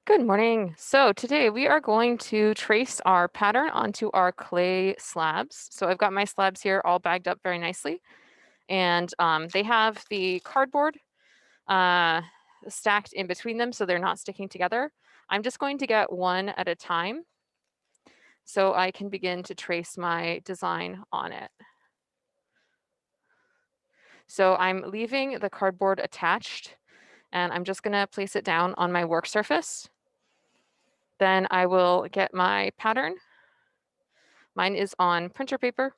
Good morning. So today we are going to trace our pattern onto our clay slabs. So I've got my slabs here all bagged up very nicely, and they have the cardboard uh, stacked in between them so they're not sticking together. I'm just going to get one at a time so I can begin to trace my design on it. So I'm leaving the cardboard attached, and I'm just going to place it down on my work surface. Then I will get my pattern. Mine is on printer paper.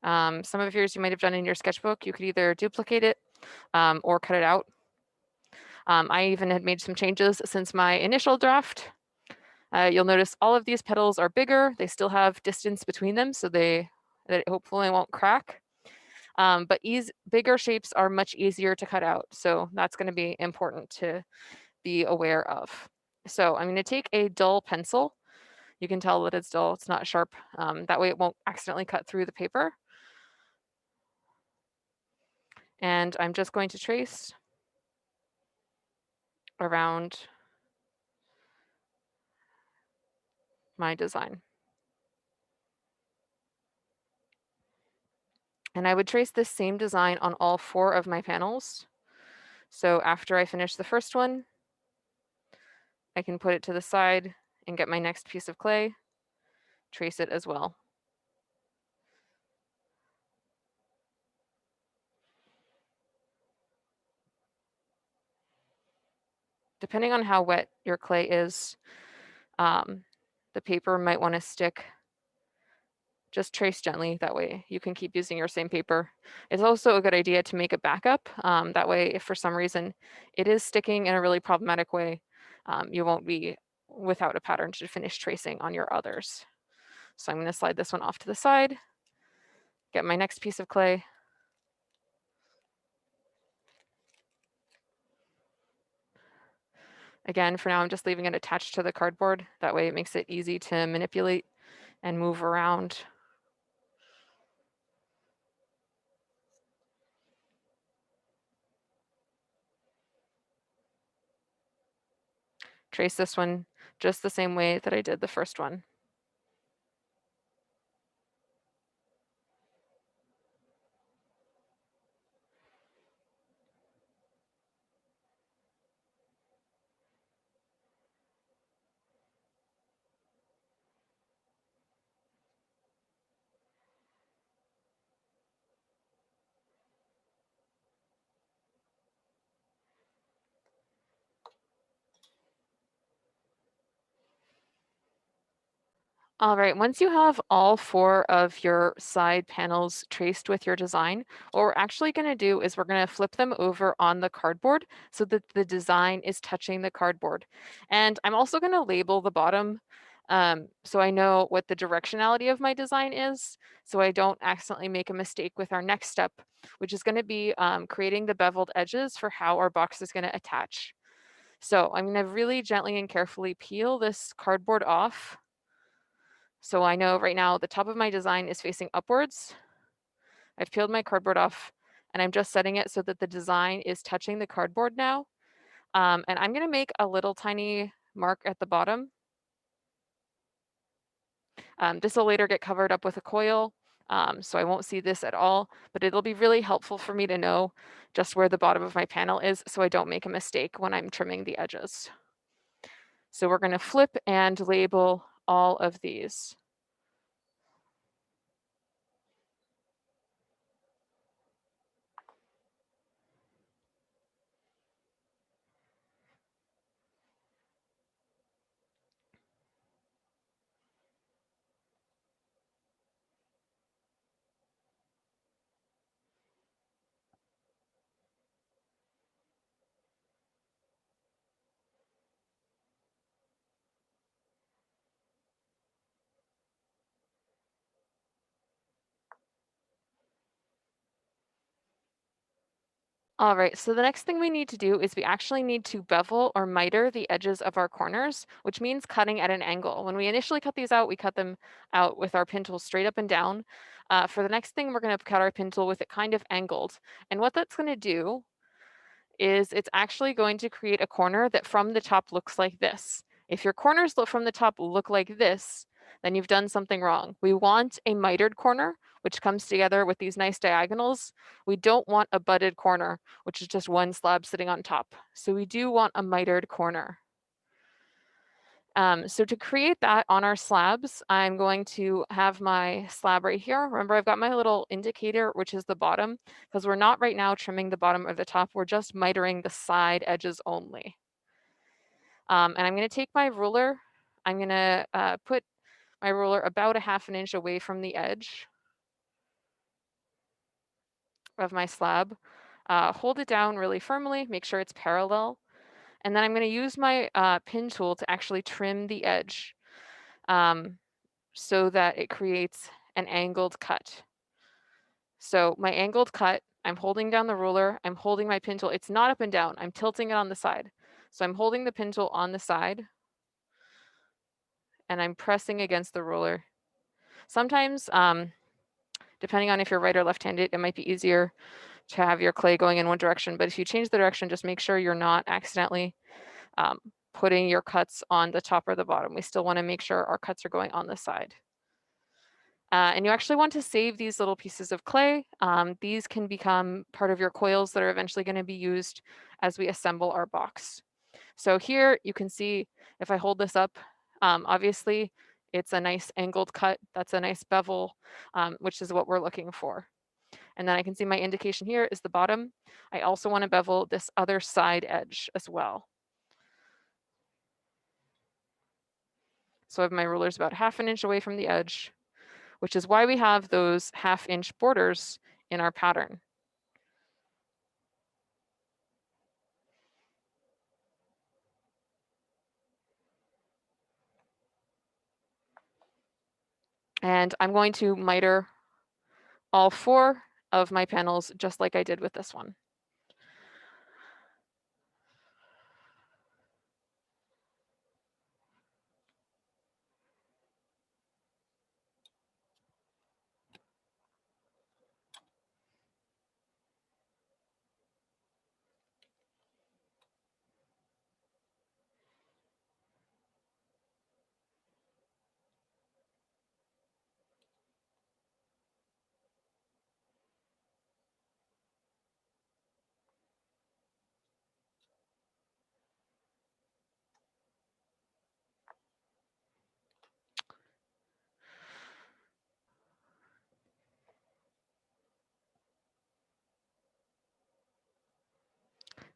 Some of yours you might have done in your sketchbook. You could either duplicate it or cut it out. I even had made some changes since my initial draft. You'll notice all of these petals are bigger. They still have distance between them, so that hopefully won't crack. But bigger shapes are much easier to cut out, so that's going to be important to be aware of. So I'm going to take a dull pencil. You can tell that it's dull, it's not sharp. That way it won't accidentally cut through the paper. And I'm just going to trace around my design. And I would trace this same design on all 4 of my panels. So after I finish the first one, I can put it to the side and get my next piece of clay, trace it as well. Depending on how wet your clay is, the paper might want to stick. Just trace gently, that way you can keep using your same paper. It's also a good idea to make a backup. That way, if for some reason it is sticking in a really problematic way, you won't be without a pattern to finish tracing on your others. So I'm going to slide this one off to the side, get my next piece of clay. Again, for now, I'm just leaving it attached to the cardboard. That way it makes it easy to manipulate and move around. Trace this one just the same way that I did the first one. All right, once you have all 4 of your side panels traced with your design, what we're actually going to do is we're going to flip them over on the cardboard so that the design is touching the cardboard. And I'm also going to label the bottom so I know what the directionality of my design is, so I don't accidentally make a mistake with our next step, which is going to be creating the beveled edges for how our box is going to attach. So I'm going to really gently and carefully peel this cardboard off. So I know right now the top of my design is facing upwards. I've peeled my cardboard off and I'm just setting it so that the design is touching the cardboard now. And I'm going to make a little tiny mark at the bottom. This will later get covered up with a coil, so I won't see this at all, but it'll be really helpful for me to know just where the bottom of my panel is so I don't make a mistake when I'm trimming the edges. So we're going to flip and label all of these. All right, so the next thing we need to do is we actually need to bevel or miter the edges of our corners, which means cutting at an angle. When we initially cut these out, we cut them out with our pin tool straight up and down. For the next thing, we're going to cut our pin tool with it kind of angled. And what that's going to do is it's actually going to create a corner that from the top looks like this. If your corners from the top look like this, then you've done something wrong. We want a mitered corner, which comes together with these nice diagonals. We don't want a butted corner, which is just one slab sitting on top. So we do want a mitered corner. So to create that on our slabs, I'm going to have my slab right here. Remember, I've got my little indicator, which is the bottom, because we're not right now trimming the bottom or the top. We're just mitering the side edges only. And I'm going to take my ruler. I'm going to put my ruler about a ½ inch away from the edge of my slab. Hold it down really firmly, make sure it's parallel. And then I'm going to use my pin tool to actually trim the edge so that it creates an angled cut. So my angled cut, I'm holding down the ruler, I'm holding my pin tool. It's not up and down, I'm tilting it on the side. So I'm holding the pin tool on the side and I'm pressing against the ruler. Sometimes, depending on if you're right or left-handed, it might be easier to have your clay going in one direction, but if you change the direction, just make sure you're not accidentally putting your cuts on the top or the bottom. We still want to make sure our cuts are going on the side. And you actually want to save these little pieces of clay. These can become part of your coils that are eventually going to be used as we assemble our box. So here you can see if I hold this up, obviously it's a nice angled cut. That's a nice bevel, which is what we're looking for. And then I can see my indication here is the bottom. I also want to bevel this other side edge as well. So I have my rulers about ½ inch away from the edge, which is why we have those ½ inch borders in our pattern. And I'm going to miter all 4 of my panels just like I did with this one.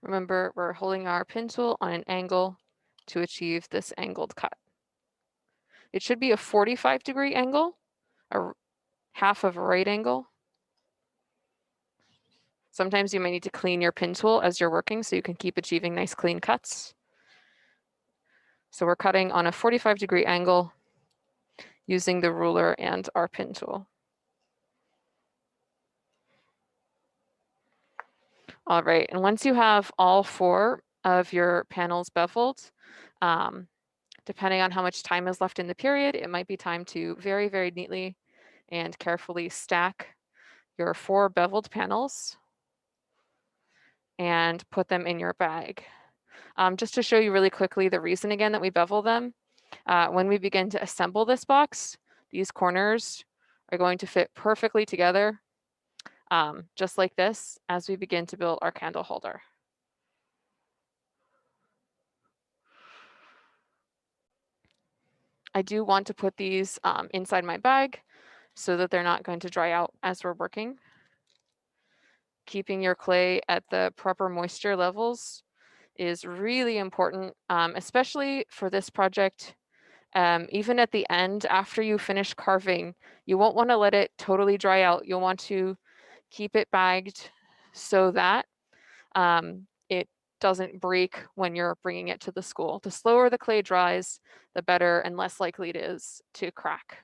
Remember, we're holding our pin tool on an angle to achieve this angled cut. It should be a 45-degree angle, a half of a right angle. Sometimes you might need to clean your pin tool as you're working so you can keep achieving nice clean cuts. So we're cutting on a 45-degree angle using the ruler and our pin tool. All right, and once you have all 4 of your panels beveled, depending on how much time is left in the period, it might be time to very, very neatly and carefully stack your 4 beveled panels and put them in your bag. Just to show you really quickly the reason again that we bevel them, when we begin to assemble this box, these corners are going to fit perfectly together, just like this, as we begin to build our candle holder. I do want to put these inside my bag so that they're not going to dry out as we're working. Keeping your clay at the proper moisture levels is really important, especially for this project. Even at the end, after you finish carving, you won't want to let it totally dry out. You'll want to keep it bagged so that it doesn't break when you're bringing it to the school. The slower the clay dries, the better and less likely it is to crack.